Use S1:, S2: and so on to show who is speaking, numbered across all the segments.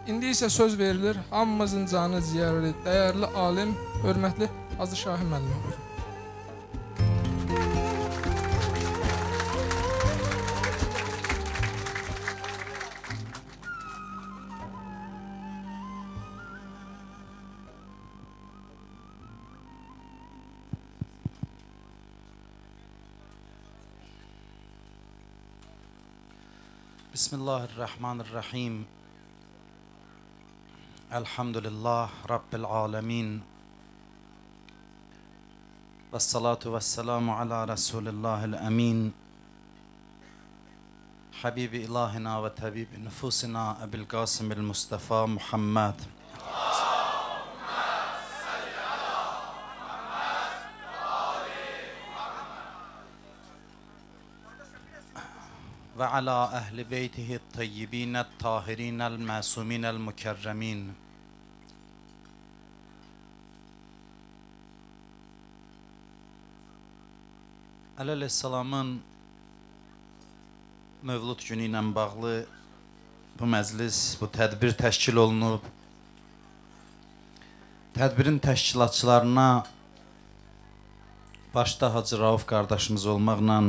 S1: İndi isə söz verilir hamımızın canı ciyərli, dəyərli alim, hörmətli Hacı Şahin müəllimə.
S2: Bismillahirrahmanirrahim. Elhamdülillah Rabbil alemin. Vessalatu vesselamu ala Resulillahil emin. Habibi ilahina ve tabibi nüfusina Ebil Qasimil Mustafa Muhammed. Ve ala ehli beytihi tayyibinel tahirinel masuminel mükerremin. Aleyhisselamın Mövlud günü ilə bağlı bu məclis, bu tədbir təşkil olunub. Tədbirin təşkilatçılarına başda Hacı Rauf qardaşımız olmaqla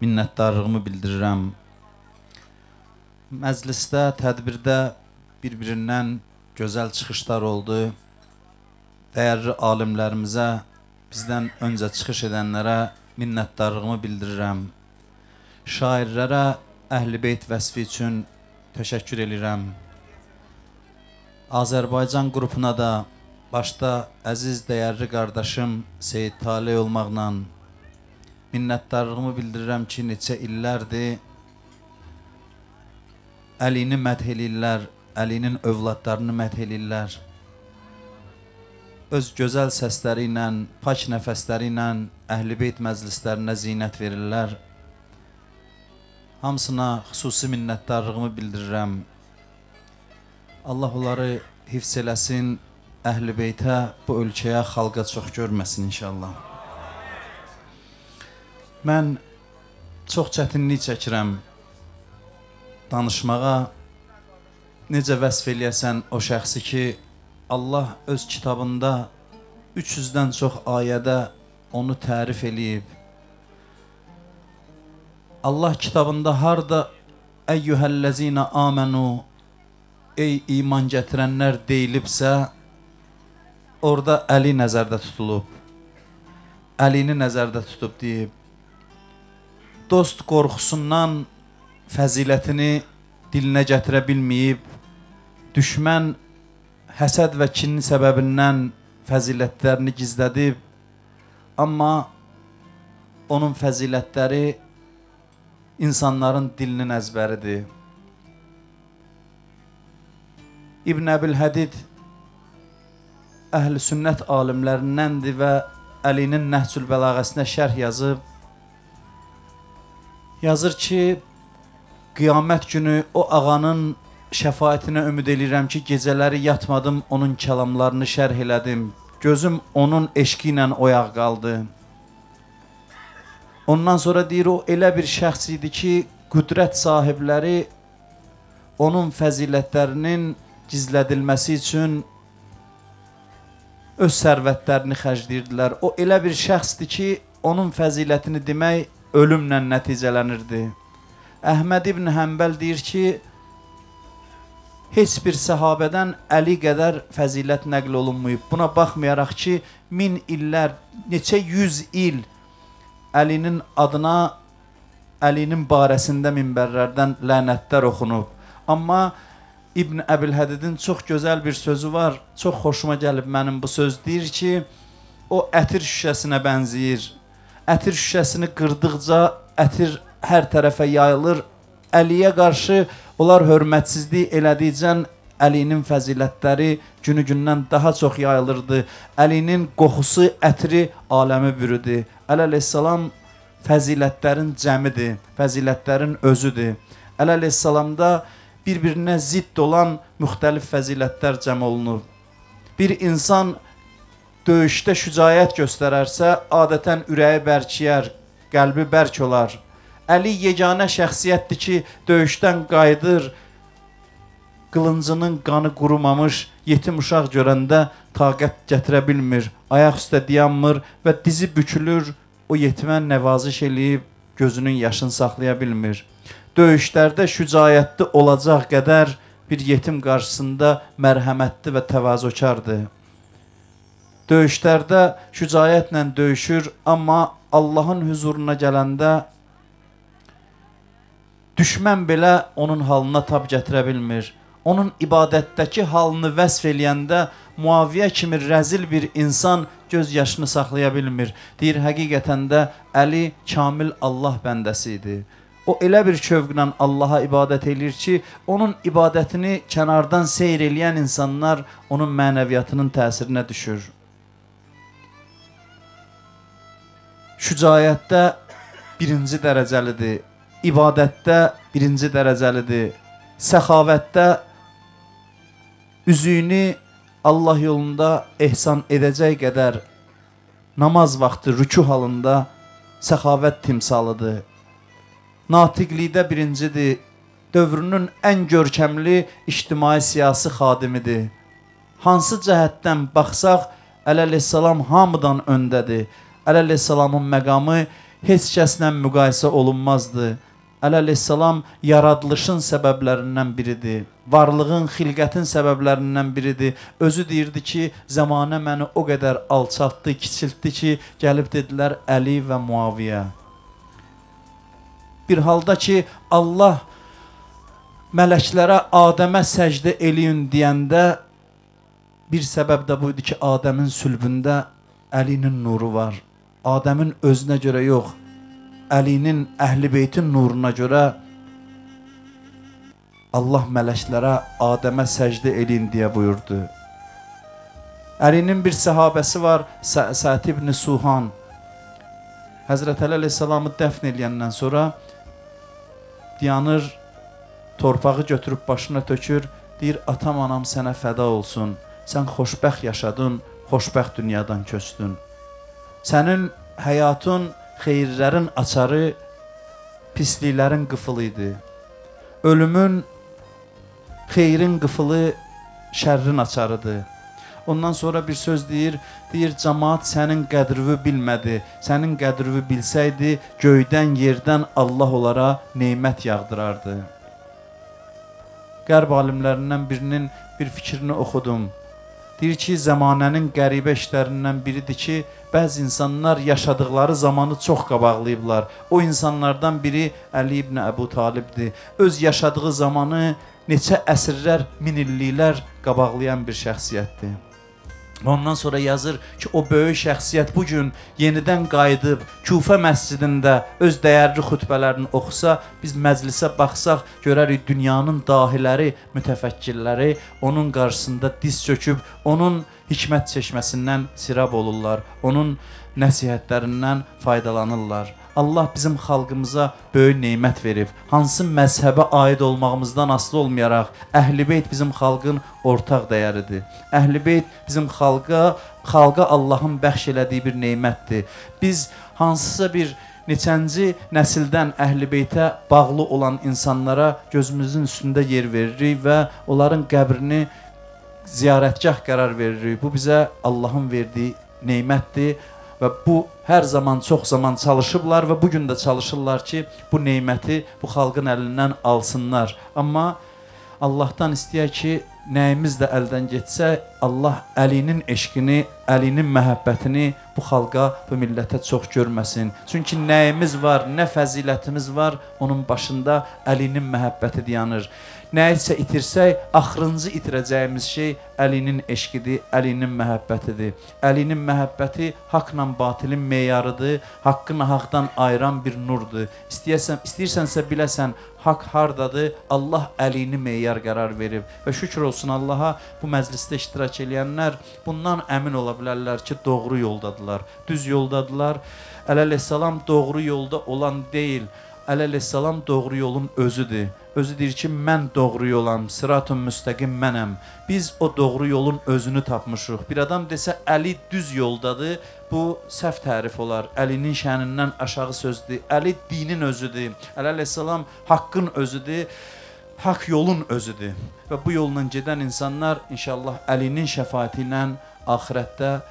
S2: minnətdarlığımı bildirirəm. Məclisdə, tədbirdə bir-birindən gözəl çıxışlar oldu. Dəyərli alimlərimizə, bizdən öncə çıxış edənlərə minnətdarlığımı bildirirəm. Şairlərə Əhl-i Beyt vəsfi üçün təşəkkür edirəm. Azərbaycan qrupuna da başda əziz, dəyərli qardaşım Seyid Taley olmaqla minnətdarlığımı bildirirəm ki, neçə illərdir Əlini mədh eləyirlər, Əlinin övladlarını mədh eləyirlər. Öz gözəl səsləri ilə, pak nəfəsləri ilə Əhl-i Beyt məclislərinə zinət verirlər. Hamısına xüsusi minnətdarlığımı bildirirəm. Allah onları hifz eləsin, Əhl-i Beytə, bu ölkəyə, xalqa çox görməsin inşallah. Mən çox çətinlik çəkirəm danışmağa. Necə vəsf eləyəsən o şəxsi ki, Allah öz kitabında 300-dən çox ayədə onu tərif eləyib. Allah kitabında harda Əyyuhəl-ləzinə amenü, ey iman gətirənlər deyilibsə, orada Əli nəzərdə tutulub. Əlini nəzərdə tutub deyib. Dost qorxusundan fəzilətini dilinə gətirə bilməyib, düşmən həsəd və kinin səbəbindən fəzilətlərini gizlədib, amma onun fəzilətləri insanların dilinin əzbəridir. İbn Əbil-Hədid əhl-i sünnət alimlərindəndir və Əlinin Nəhcül Bəlağəsinə şərh yazıb. Yazır ki, qiyamət günü o ağanın şəfaətinə ümid edirəm ki, gecələri yatmadım, onun kəlamlarını şərh elədim. Gözüm onun eşqi ilə oyaq qaldı. Ondan sonra deyir, o elə bir şəxs idi ki, qüdrət sahibləri onun fəzilətlərinin gizlədilməsi üçün öz sərvətlərini xərcləyirdilər. O elə bir şəxsdir ki, onun fəzilətini demək ölümlə nəticələnirdi. Əhməd ibn Həmbəl deyir ki, heç bir səhabədən Əli qədər fəzilət nəql olunmayıb. Buna baxmayaraq ki, 1000 illər, neçə 100 il Əlinin adına, Əlinin barəsində minbərlərdən lənətlər oxunub. Amma İbn Əbil-Hədidin çox gözəl bir sözü var, çox xoşuma gəlib mənim bu söz. Deyir ki, o ətir şüşəsinə bənzəyir. Ətir şüşəsini qırdıqca ətir hər tərəfə yayılır. Əliyə qarşı onlar hörmətsizlik elədikcən Əlinin fəzilətləri günü-gündən daha çox yayılırdı. Əlinin qoxusu, ətri aləmi bürüdü. Əli əleyhissalam fəzilətlərin cəmidir, fəzilətlərin özüdür. Əli əleyhissalamda bir-birinə zidd olan müxtəlif fəzilətlər cəm olunub. Bir insan döyüşdə şücaət göstərərsə, adətən ürəyi bərkiyər, qəlbi bərk olar. Əli yeganə şəxsiyyətdir ki, döyüşdən qayıdır, qılıncının qanı qurumamış yetim uşaq görəndə taqət gətirə bilmir, ayaq üstə dayanmır və dizi bükülür, o yetimə nəvaziş eləyib gözünün yaşını saxlaya bilmir. Döyüşlərdə şücaətli olacaq qədər bir yetim qarşısında mərhəmətli və təvazökardır. Döyüşlərdə şücaətlə döyüşür, amma Allahın huzuruna gələndə düşmən belə onun halına tab gətirə bilmir. Onun ibadətdəki halını vəsf eləyəndə Muaviyə kimi rəzil bir insan göz yaşını saxlaya bilmir. Deyir, həqiqətən də Əli kamil Allah bəndəsi idi. O elə bir şövqlə Allaha ibadət eləyir ki, onun ibadətini kənardan seyr eləyən insanlar onun mənəviyyatının təsirinə düşür. Şücaətdə birinci dərəcəlidir, ibadətdə birinci dərəcəlidir, səxavətdə üzüyünü Allah yolunda ehsan edəcək qədər namaz vaxtı rükû halında səxavət timsalıdır. Natiqlikdə birincidir, dövrünün ən görkəmli ictimai-siyasi xadimidir. Hansı cəhətdən baxsaq, əleyhissalam hamıdan öndədir. Əleyhissalamın məqamı heç kəslə müqayisə olunmazdı. Əleyhissalam yaradılışın səbəblərindən biridir. Varlığın, xilqətin səbəblərindən biridir. Özü deyirdi ki, zəmanə məni o qədər alçatdı, kiçiltdi ki, gəlib dedilər Əli və Muaviyə. Bir halda ki, Allah mələklərə Adəmə səcdə eləyin deyəndə bir səbəb də buydu ki, Adəmin sülbündə Əlinin nuru var. Adəmin özünə görə yox, Əlinin, Əhl-i Beytin nuruna görə Allah mələklərə Adəmə səcdə eləyin deyə buyurdu. Əlinin bir səhabəsi var, Sa'd ibn Suhan. Həzrət Əli əleyhissalamı dəfn eləyəndən sonra dayanır, torpağı götürüb başına tökür, deyir, atam, anam sənə fəda olsun, sən xoşbəxt yaşadın, xoşbəxt dünyadan köçdün. Sənin həyatın xeyirlərin açarı, pisliklərin qıfılı idi. Ölümün, xeyrin qıfılı, şərrin açarıdır. Ondan sonra bir söz deyir, cəmaat sənin qədrüvü bilmədi. Sənin qədrüvü bilsəydi, göydən, yerdən Allah onlara neymət yağdırardı. Qərb alimlərindən birinin bir fikrini oxudum. Deyir ki, zəmanənin qəribə işlərindən biridir ki, bəzi insanlar yaşadıqları zamanı çox qabaqlayıblar. O insanlardan biri Əli ibn Əbu Talibdir. Öz yaşadığı zamanı neçə əsrlər, min illiklər qabaqlayan bir şəxsiyyətdir. Ondan sonra yazır ki, o böyük şəxsiyyət bugün yenidən qayıdıb Kufə məscidində öz dəyərli xütbələrini oxusa, biz məclisə baxsaq, görərik dünyanın dahiləri, mütəfəkkirləri onun qarşısında diz çöküb, onun hikmət çeşməsindən sirab olurlar, onun nəsihətlərindən faydalanırlar. Allah bizim xalqımıza böyük neymət verib. Hansı məzhəbə aid olmağımızdan asılı olmayaraq, Əhl-i Beyt bizim xalqın ortaq dəyəridir. Əhl-i Beyt bizim xalqa Allahın bəxş elədiyi bir neymətdir. Biz hansısa bir neçənci nəsildən Əhl-i Beytə bağlı olan insanlara gözümüzün üstündə yer veririk və onların qəbrini ziyarətgah qərar veririk. Bu bizə Allahın verdiyi neymətdir. Və bu, hər zaman, çox zaman çalışıblar və bugün də çalışırlar ki, bu neyməti bu xalqın əlindən alsınlar. Amma Allahdan istəyək ki, nəyimiz də əldən getsə, Allah Əlinin eşqini, Əlinin məhəbbətini bu xalqa, bu millətə çox görməsin. Çünki nəyimiz var, nə fəzilətimiz var, onun başında Əlinin məhəbbəti dayanır. Nəyisə itirsək, axırıncı itirəcəyimiz şey Əlinin eşqidir, Əlinin məhəbbətidir. Əlinin məhəbbəti haqla batilin meyarıdır, haqqı nahaqdan ayıran bir nurdur. İstəyirsənsə biləsən, haqq hardadır, Allah Əlini meyar qərar verib. Və şükür olsun Allaha, bu məclisdə iştirak eləyənlər bundan əmin ola bilərlər ki, doğru yoldadılar, düz yoldadılar. Əleyhissalam doğru yolda olan deyil, Əleyhissalam doğru yolun özüdür. Özü deyir ki, mən doğru yolam, sırat-ı müstəqim mənəm. Biz o doğru yolun özünü tapmışıq. Bir adam desə, Əli düz yoldadır, bu səhv tərif olar. Əlinin şənindən aşağı sözdür. Əli dinin özüdür. Əleyhissalam haqqın özüdür. haqq yolun özüdür. Və bu yolla gedən insanlar inşallah Əlinin şəfaəti ilə axirətdə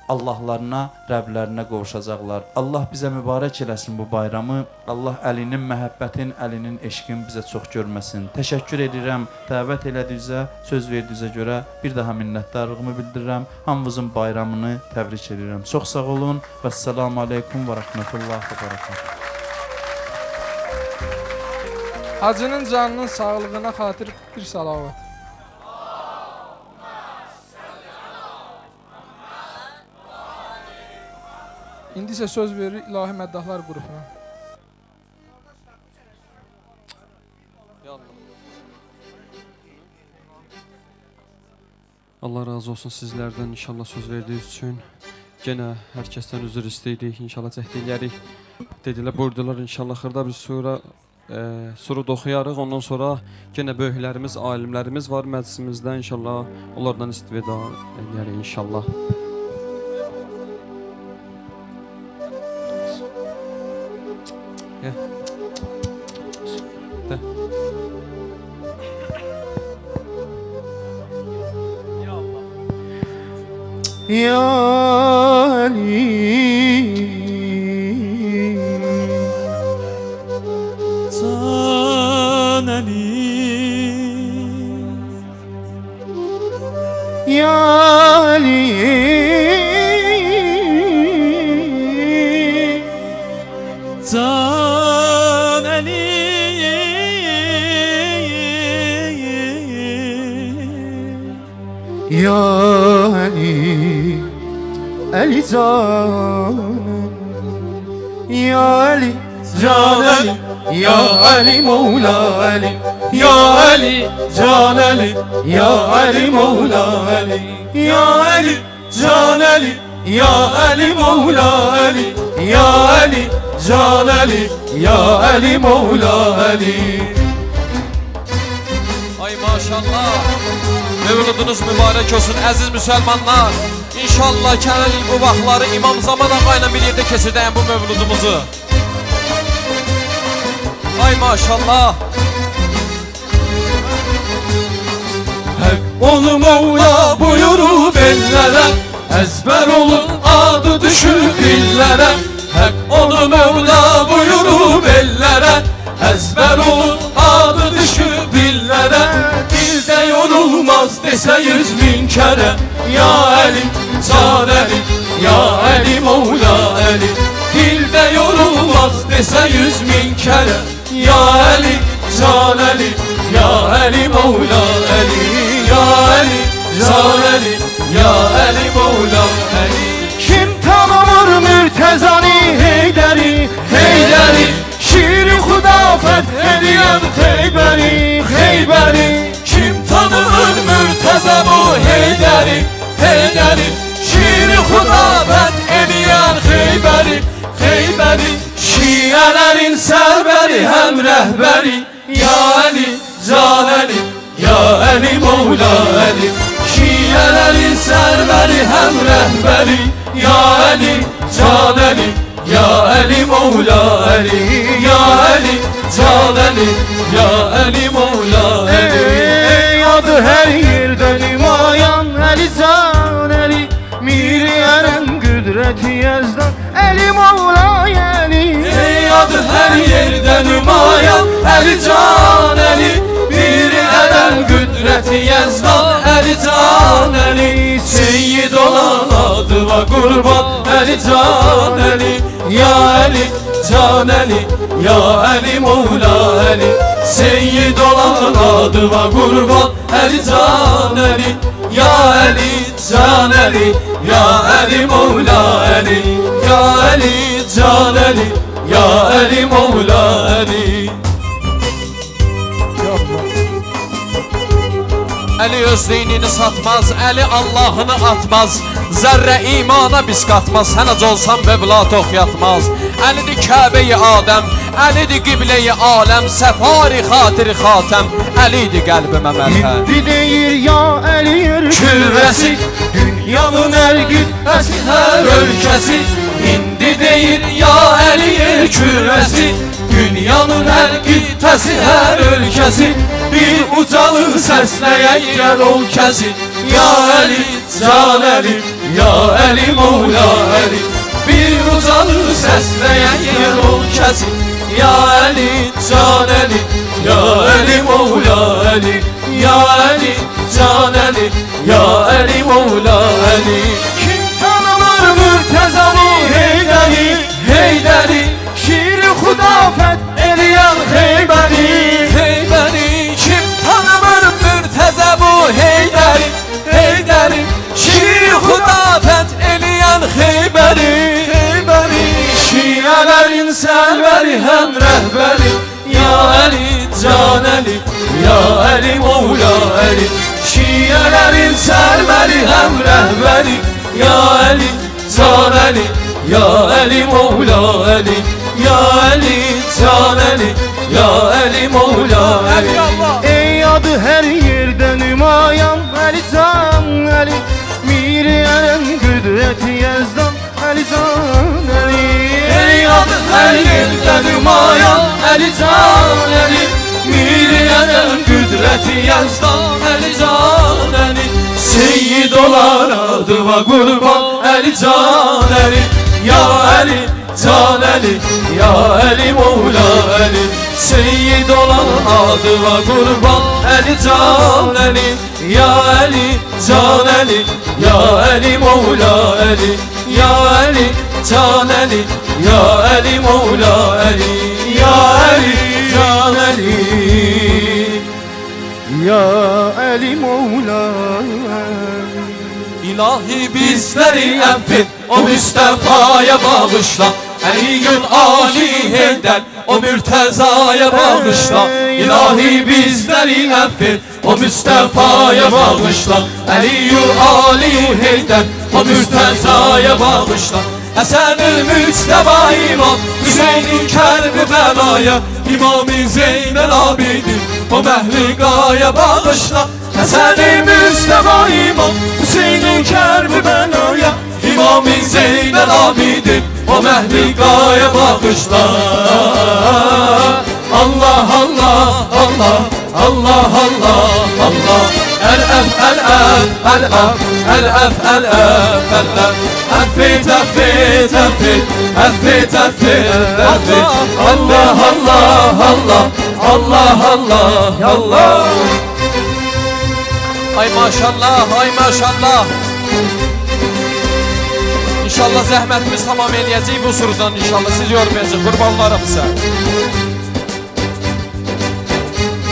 S2: Allahlarına, Rəblərinə qovuşacaqlar. Allah bizə mübarək eləsin bu bayramı. Allah Əlinin məhəbbətin, Əlinin eşqin bizə çox görməsin. Təşəkkür edirəm dəvət elədiyinizə, söz verdiyinizə görə bir daha minnətdarlığımı bildirirəm. Hamınızın bayramını təbrik edirəm. Çox sağ olun və əssalamu aleykum və rəhmətullahi və bərəkətuhu.
S1: Hacının canının sağlığına xatir bir salavat. İndi isə söz verir İlahi Məddahlar qrupuna.
S3: Allah razı olsun sizlərdən inşallah söz verdiyiniz üçün. Genə hər kəsdən üzr istəyirik, inşallah cəhd eləyərik. Dedilər, buyurdular inşallah xırda bir surə oxuyarıq. Ondan sonra genə böyüklərimiz, alimlərimiz var məclisimizdə inşallah. Onlardan istifadə eləyərik inşallah.
S4: Ya Ali Can Ali Ya Ali Can Ali Ya Ali Ali Can Ya Ali Can Ali Ya Ali Mevla Ali Ya Ali Can Ali Ya Ali Mevla Ali Ya Ali Can Ali Ya Ali Mevla Ali Ya Ali Can Ali Ya Ali Mevla Ali.
S3: Ay maşallah. Mevludunuz mübarək olsun əziz müsəlmanlar. İnşallah Kənəl bu vaxtları İmam Zaman Ağa ilə bir yerdə keçirdəyəm bu mövludumuzu. Ay maşallah.
S4: Hak onu Mevla buyurub ellərə, əzbər olun adı düşüb dillərə. Hak onu Mevla buyurub ellərə, əzbər olun adı düşüb dillərə. Dildə yorulmaz desə 100.000 kərə. Ya Ali, Can Ali, Ya Ali, Mevla Ali. Dildə yorulmaz desə 100.000 kərə. Ya Ali, Can Ali, Ya Ali, Mevla Ali. Ya Ali, Can Ali, Ya Ali, Mevla Ali. Kim tanımır Mürtezani Heydəri, Heydəri. Şiiri xuda fəth ediyən Xeybəri, Xeybəri. Kim tanımır Mürtezə bu Heydəri, Heydəri. Şiiri xuda fəth ediyən Xeybəri, Xeybəri. Şiələrin sərbəri həm rəhbəri. Ya Ali, Can Ali, Ya Ali, Mevla Ali. Şiələrin sərbəri həm rəhbəri. Ya Ali, Can Ali, Ya Ali, Mevla Ali. Ya Ali, Can Ali, Ya Ali, Mevla Ali. Adı hər yerdə nümayan Ali, Can Ali. Miri ərən qüdrəti yazdan Ali, Mevla Ali. Adı hər yerdə nümayan Ali, Can Ali. Miri ərən qüdrəti yazdan Ali, Can Ali. Seyyid olan adıva qurban Ali, Can Ali. Ya Ali, Can Ali, Ya Ali, Mevla Ali. Seyyid olan adıva qurban Ali, Can Ali. Ya Ali, Can Ali, Ya Ali, Mevla Ali. Ya Ali, Can Ali, Ya Ali, Mevla Ali.
S3: Əli öz dinini satmaz, Əli Allahını atmaz. Zərrə imana biz qatmaz, sən ac olsan vəvlat oxuyatmaz. Əlidir Kəbəyi Adəm, Əlidir qibləyi aləm. Səfari xatiri xatəm, Əlidir qəlbimə məlhəm.
S4: İndi deyir ya Əli yer kürrəsi, dünyanın hər qitəsi, hər ölkəsi. İndi deyir ya Əli yer kürrəsi, dünyanın hər qitəsi, hər ölkəsi. bir ucalı səsləyək gəl ol kəsin. Ya Əli, Can Əli, Ya Əli, Mevla Əli. Bir ucalı səsləyək gəl ol kəsin. Ya Əli, Can Əli, Ya Əli, Mevla Əli. Ya Əli, Can Əli, Ya Əli, Mevla Əli. Kim tanımır Mürtəzamı Heydəri, Heydəri, şiiri xudafət eləyən Xeybəri, Xeybəri. Kim tanımır Mürtəzamı Heydəri, Heydəri, şiiri xudafət eləyən Xeybəri, Xeybəri. Şiələrin sərvəri həm rəhbəri. Ya Əli, Can Əli, Ya Əli, Mevla Əli. Şiələrin sərvəri həm rəhbəri. Ya Əli, Can Əli, Ya Əli, Mevla Əli. Ya Əli, Can Əli, Ya Əli, Mevla Əli.
S5: Ey adı hər yerdə nümayan Əli, Can Əli. Miri ərən qüdrəti Yezdan Əli, Can Əli.
S4: Ey adı hər yerdə nümayan Əli, Can Əli. Miri ərən qüdrəti Yezdan Əli, Can Əli. Seyyid olar adıva qurban Əli, Can Əli. Ya Əli, Can Əli, Ya Əli, Mevla Əli. Seyyid olan adıva qurban Əli, Can Əli. Ya Əli, Can Əli, Ya Əli, Mevla Əli. Ya Əli, Can Əli, Ya Əli, Mevla Əli. Ya Əli, Can Əli,
S5: Ya Əli, Mevla Əli.
S4: İlahi bizləri əffet, o Müstəfaya bağışla. Əliyyün Ali Heydər, o Mürtəzaya bağışla. İlahi bizləri əffet, o Müstəfaya bağışla. Əliyyün Ali Heydər, o Mürtəzaya bağışla. Həsən-ül Müstəfa İmam, Hüseynin Kərb-i Bəlaya. İmam-ı Zeynəl Abidin, o Məhliqaya bağışla. Həsən-ül Müstəfa İmam, Hüseynin Kərb-i Bəlaya. İmam-ı Zeynəl Abidin, o Məhliqaya bağışla. Allah, Allah, Allah, Allah, Allah, Allah. El-əf, el-əf, el-əf, el-əf, el-əf, el-əf. Əffet, əffet, əffet, əffet, əffet, əffet. Allah, Allah, Allah, Allah, Allah, Allah. Ay maşallah, ay maşallah. İnşallah zəhmətimiz tamam eləyəcək bu surdan. İnşallah siz görməyəcək, qurbanlarım sən.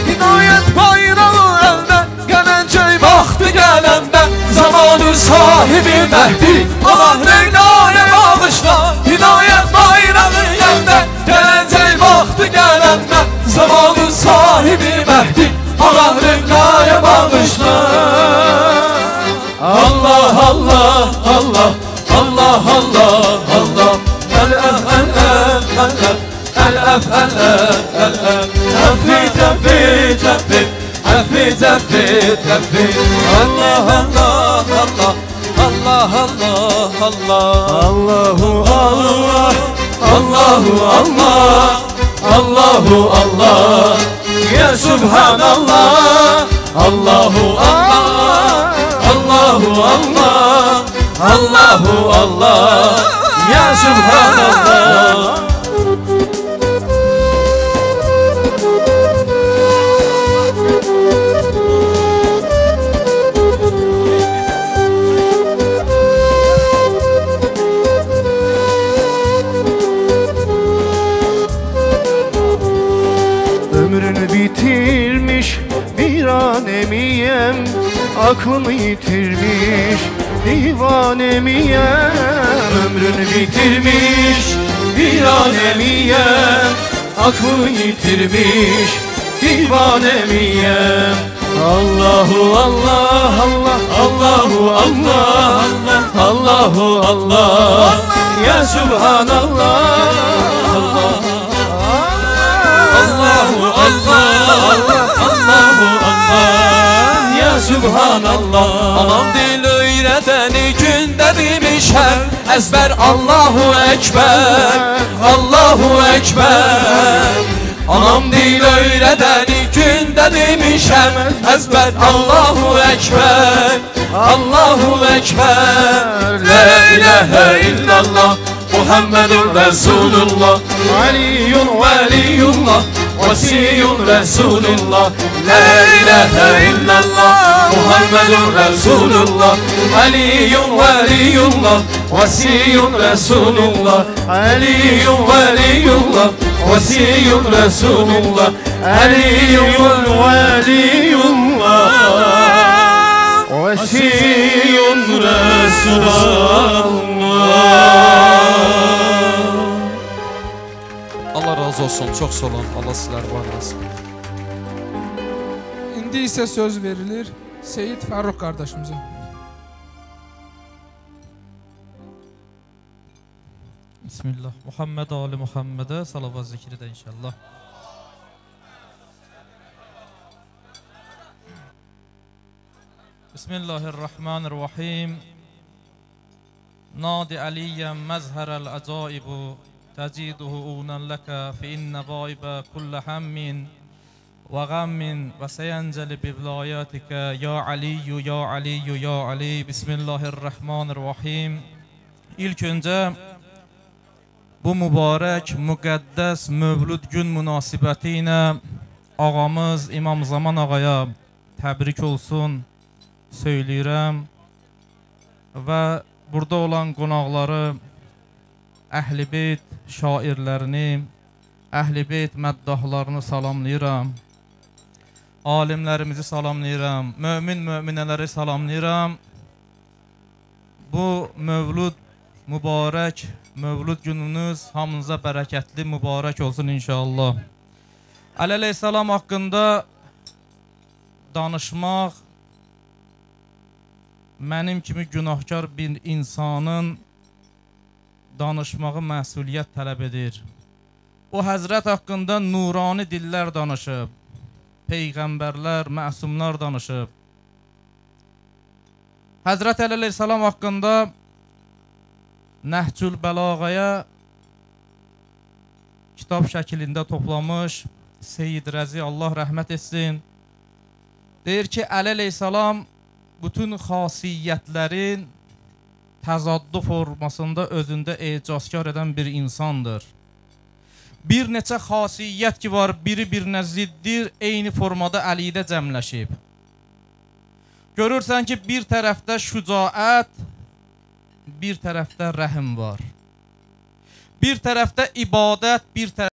S4: Hidayət bayrağı əldə, Gələncək vaxtı gələndə. Zamanın sahibi Məhdi, Allah Leyla'ya bağışla. Hidayət bayrağı əldə, Gələncək vaxtı gələndə. Zamanın sahibi Məhdi, Allah Leyla'ya bağışla. Allah, Allah, Allah, Allah, Allah, Allah. El-əf, el-əf, el-əf, el-əf, el-əf, el-əf. Əffet, əffet, əffet, əffet, əffet, əffet. Allah, Allah, Allah, Allah, Allah, Allah.
S5: Allahu Allah,
S4: Allahu Allah, Allahu Allah. Ya Subhanallah. Allahu Allah, Allahu Allah, Allahu Allah. Ya Subhanallah.
S5: ömrünü bitirmiş viraneyim, aklını yitirmiş divanemiyem.
S4: Ömrünü bitirmiş viraneyim, aklını yitirmiş divanemiyem. Allahu Allah, Allah, Allahu Allah, Allahu Allah. Ya Subhanallah. Allahu Allah, Allahu Allah. Ya Subhanallah. Anam dil öyrədəni gündə demişəm əzbər. Allahu Ekber, Allahu Ekber. Anam dil öyrədəni gündə demişəm əzbər Allahu Ekber, Allahu Ekber. La ilahe illallah Muhammedun Resulullah, Aliyyun veliyullah, Vasiyun Resulullah. La ilahe illallah Muhammedun Resulullah, Aliyyun veliyullah, Vasiyun Resulullah. Aliyyun veliyullah, Vasiyun Resulullah. Aliyyun veliyullah, Vasiyun Resulullah.
S3: Allah razı olsun, çox sağ olun. Allah sizləri var olsun.
S1: İndi isə söz verilir Seyid Fərruh qardaşımıza.
S6: Bismillah. Muhammed Ali Muhammed'e salavat zikri de inşallah. Bismillahirrahmanirrahim. Nadi aliyen mezherel acaibu taciduhu unan laka fi inne vaiba kulle hammin ve gammin ve seyenceli bivlayatika ya aliyyu ya aliyyu ya ali. Bismillahirrahmanirrahim. İlk önce bu mübarək, müqəddəs Mövlud gün münasibəti ilə ağamız İmam Zaman ağaya təbrik olsun söyləyirəm və burada olan qonaqları, Əhl-i Beyt şairlərini, Əhl-i Beyt məddahlarını salamlayıram, alimlərimizi salamlayıram, möminələri salamlayıram. Bu Mövlud mübarək Mövlud gününüz hamınıza bərəkətli, mübarək olsun inşallah. Əli əleyhissalam haqqında danışmaq mənim kimi günahkar bir insanın danışmağı məsuliyyət tələb edir. O Həzrət haqqında nurani dillər danışıb, peyğəmbərlər, məsumlar danışıb. Həzrət Əli əleyhissalam haqqında Nəhcül Bəlağaya kitab şəklində toplamış Seyyid Rəzi, Allah rəhmət etsin. Deyir ki, Əli əleyhissalam bütün xasiyyətlərin təzaddı formasında özündə ecazkar edən bir insandır. Bir neçə xasiyyət ki var, biri birinə ziddir, eyni formada Əlidə cəmləşib. Görürsən ki, bir tərəfdə şücaət, bir tərəfdə rəhim var. Bir tərəfdə ibadət, bir tərəfdə